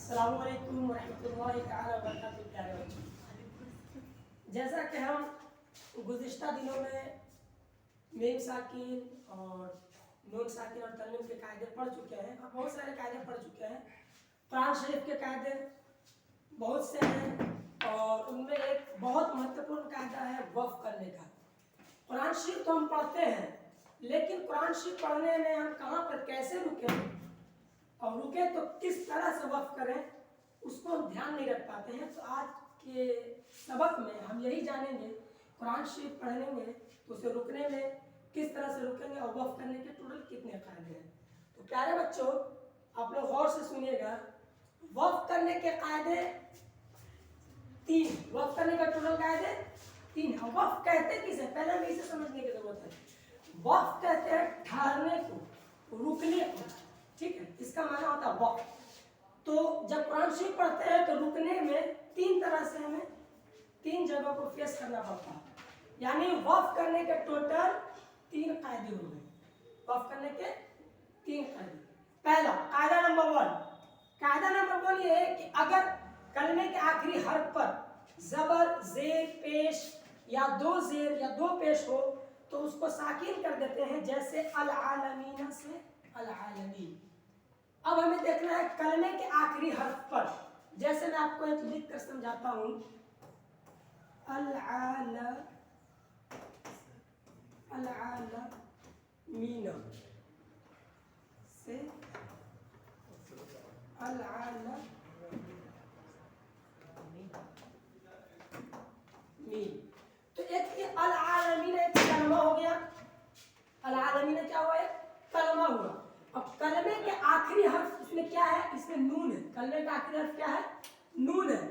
अस्सलामु अलैकुम वरहमतुल्लाहि तआला वबरकातुहू। प्यारे बच्चों, जैसा कि हम गुज़िश्ता दिनों में मीम साकिन और नून साकिन और तन्वीन के कायदे पढ़ चुके हैं, अब बहुत सारे कायदे पढ़ चुके हैं। कुरान शरीफ के कायदे बहुत से हैं और उनमें एक बहुत महत्वपूर्ण कायदा है वक़्फ़ करने का। कुरान शरीफ तो हम पढ़ते हैं, लेकिन कुरान शरीफ पढ़ने में हम कहाँ पर कैसे रुकें और रुके तो किस तरह से वक़्फ़ करें, उसको हम ध्यान नहीं रख पाते हैं। तो आज के सबक में हम यही जानेंगे, कुरान शरीफ पढ़ेंगे तो उसे रुकने में किस तरह से रुकेंगे और वक़्फ़ करने के टोटल कितने कायदे हैं। तो प्यारे बच्चों, आप लोग गौर से सुनिएगा। वक़्फ़ करने के कायदे 3, वक़्फ़ करने का टोटल कायदे 3 है। वक़्फ़ कहते किसे, पहले हमें इसे समझने की जरूरत है। वक़्फ़ कहते हैं ठहरने को, रुकने को, ठीक है, इसका माना होता है वक़्फ़। तो जब कुरान शरीफ पढ़ते हैं तो रुकने में 3 तरह से हमें 3 जगह को फेस करना पड़ता है, यानी वक़्फ़ करने के टोटल 3 कायदे हो गए। वक़्फ़ करने के 3 कायदे। पहला कायदा नंबर 1, कायदा नंबर 1 ये है कि अगर कलमे के आखिरी हर्फ पर ज़बर, ज़ेर, पेश या 2 ज़ेर या 2 पेश हो तो उसको साकिन कर देते हैं, जैसे अल आलमीना से अल आलमीन। अब हमें देखना है कलमे के आखिरी हर्फ पर, जैसे मैं आपको एक लिख कर समझाता हूं, अल आलमीना से अल आलमीन। तो एक ये अल आलमीना एक कलमा हो गया। अल आलमीना क्या हुआ, एक कलमा हुआ। अब कलमे के आखिरी हर्फ इसमें क्या है, इसमें नून है। कलमे का आखिरी हर्फ क्या है, नून है।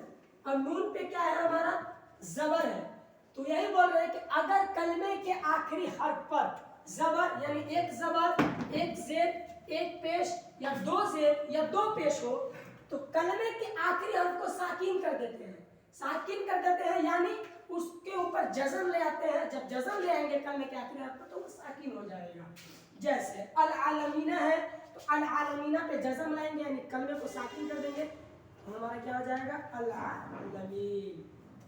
और नून पे क्या है हमारा, ज़बर है। तो यही बोल रहे हैं कि अगर कलमे के आखिरी हर्फ पर ज़बर यानी एक ज़बर, एक ज़ेर, एक पेश या 2 ज़ेर या 2 पेश हो तो कलमे के आखिरी हर्फ को साकिन कर देते हैं। साकिन कर देते हैं यानी उसके ऊपर जज़म ले आते हैं। जब जज़म ले आएंगे कलमे के आखिरी हर्फ पर तो वो साकिन हो जाएगा। जैसे अल आलमीना है तो अल आलमीना पे जज़म लाएंगे यानी कलमे को साकिन कर देंगे तो हमारा क्या हो जाएगा, अल आलमीन।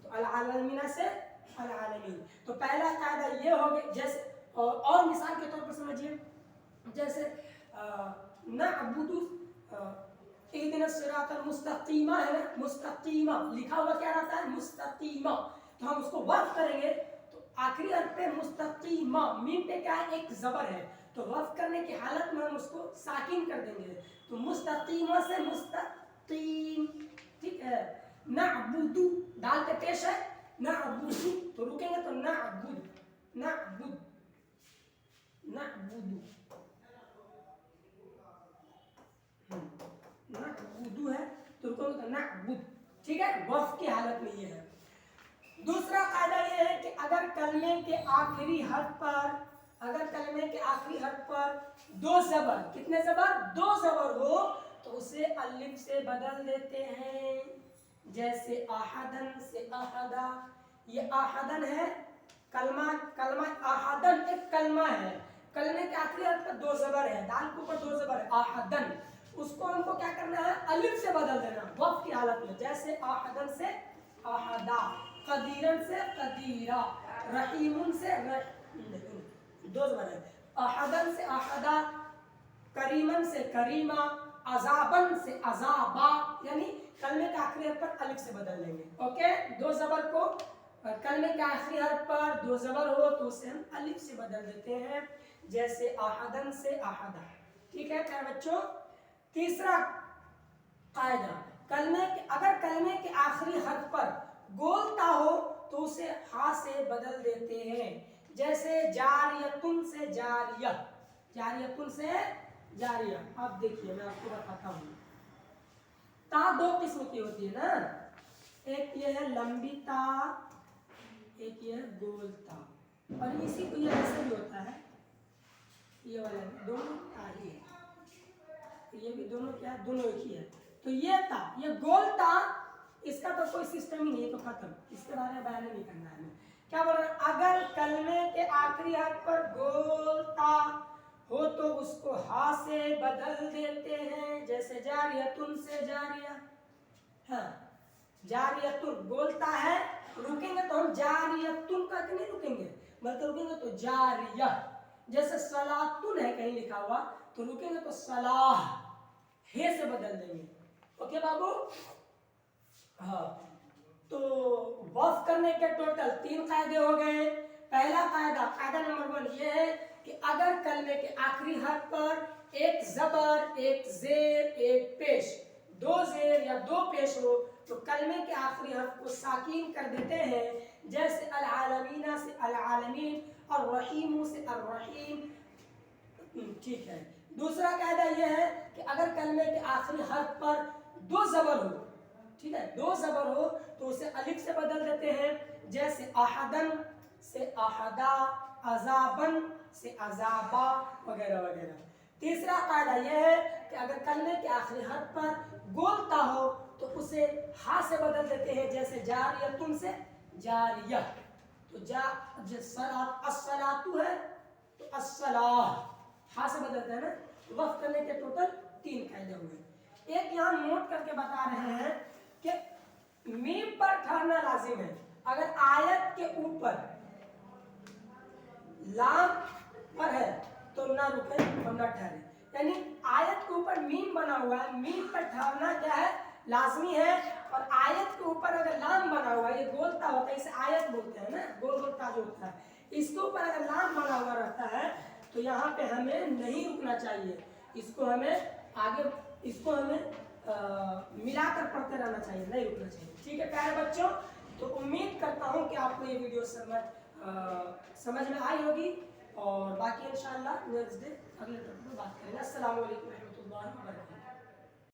तो अल आलमीना से अल आलमीन। तो पहला कायदा ये हो गया। जैसे और मिसाल के तौर पर समझिए, जैसे नअबुदु इहदिनस सिरातल मुस्तकीमा है ना, मुस्तकीमा लिखा हुआ क्या रहता है, मुस्तकीमा। तो हम उसको वक़्फ़ करेंगे तो आखिरी हर्फ पे मुस्तकीमा, मीम पे क्या है, एक ज़बर है। तो वक़्फ़ करने की हालत में हम उसको साकिन कर देंगे। तो मुस्तकीमा से मुस्तकीम, ठीक है। नअबुदु दाल पे पेश है, नअबुदु तो रुकेंगे तो नअबुद, नअबुद, नअबुदु, नअबुदु है तो रुकोगे तो नअबुद, ठीक है। वक़्फ़ की हालत में ये है। दूसरा कायदा ये है कि अगर कलमे के आखिरी हर्फ पर, अगर कलमे के आखिरी हर्फ पर 2 ज़बर, कितने ज़बर, 2 ज़बर हो तो उसे अलिफ से बदल देते हैं। जैसे आहदन से अहदा। ये आहदन है, कलमा आहदन एक कलमा है। कलमे के आखिरी हर्फ पर 2 ज़बर है, दाल के ऊपर 2 ज़बर है, आहदन। उसको हमको क्या करना है, अलिफ से बदल देना वक़्फ़ की हालत में। जैसे आहदन से आहदा, कदीरन से कदीरा, रहीमुन से 2 ज़बर है। अहदन से अहदा, करीमन से करीमा, अजाबन से अजाबा, यानी कलमे के आखिरी हर्फ पर अलिफ से बदल देंगे। ओके, 2 ज़बर को कलमे के आखिरी हर्फ पर 2 ज़बर हो तो उसे हम अलिफ से बदल देते हैं, जैसे अहदन से अहदा, ठीक है प्यारे बच्चों। तीसरा कायदा, अगर कलमे के आखिरी हर्फ पर गोलता हो तो उसे हा से बदल देते हैं। जैसे जारियतुन से जारिया, जारियतुन से जारिया। अब देखिए मैं आपको बताता हूँ, ता 2 किस्म की होती है ना, एक ये है लंबी ता, एक ये है गोल ता। और इसी को ये ऐसे भी होता है, ये वाला दोनों ता ही है, ये भी दोनों क्या है, दोनों एक ही है। तो ये ता, ये गोल ता, इसका तो कोई सिस्टम ही नहीं है, तो खत्म, इसके बारे में बयान नहीं करना है। क्या बोल रहे हैं, अगर कलमे के आखिरी हर्फ पर गोल ता हो तो उसको हा से बदल देते हैं। जैसे जारियतुन से जारिया, हाँ, जारियतुन बोलता है, रुकेंगे तो हम जारियतुन करके नहीं रुकेंगे, बल्कि रुकेंगे तो जारिया। जैसे सलातुन है कहीं लिखा हुआ, तो रुकेंगे तो सलाह हे से बदल देंगे। ओके बाबू? हाँ, तो वफ करने के टोटल 3 कायदे हो गए। पहला कायदा नंबर 1 ये है कि अगर कलमे के आखिरी हर्फ पर एक जबर, एक जेर, एक पेश, 2 जेर या 2 पेश हो तो कलमे के आखिरी हर्फ को साकीन कर देते हैं। जैसे अल आलमीना से अल आलमीन और रहीमू से अर रहीम। ठीक है। दूसरा कायदा यह है कि अगर कलमे के आखिरी हर्फ पर 2 जबर हो, ठीक है, 2 जबर हो तो उसे अलिफ से बदल देते हैं। जैसे अहदन से अहदा, अजाबन से अजाबा वगैरह वगैरह। तीसरा कायदा यह है कि अगर कलमे के आखिरी हर्फ पर गोलता हो तो उसे हा से बदल देते हैं। जैसे जारियतुन से जारिया, तो अस्सलातु है तो अस्सलाह हा से बदलते हैं ना। वफ करने के टोटल 3 कायदे हुए। एक यहाँ नोट करके बता रहे हैं कि मीम पर ठहरना लाजिम है। अगर आयत के ऊपर लाम पर है तो ना रुके और ना ठहरे, यानी आयत के ऊपर मीम बना हुआ है, मीम पर ठहरना क्या है, लाजमी है। और आयत के ऊपर अगर लाम बना हुआ है, ये गोलता होता है, इसे आयत बोलते हैं ना, गोल गोल ताज होता है, इसके ऊपर अगर लाम बना हुआ रहता है तो यहाँ पे हमें नहीं रुकना चाहिए, इसको हमें आगे, इसको हमें मिलाकर पढ़ते रहना चाहिए, नहीं रुकना चाहिए। ठीक है प्यारे बच्चों, तो उम्मीद करता हूँ कि आपको ये वीडियो समझ में आई होगी, और बाकी इंशाल्लाह नेक्स्ट डे अगले टॉपिक में बात करेंगे। अस्सलाम वालेकुम रहमतुल्लाहि व बरकातहू।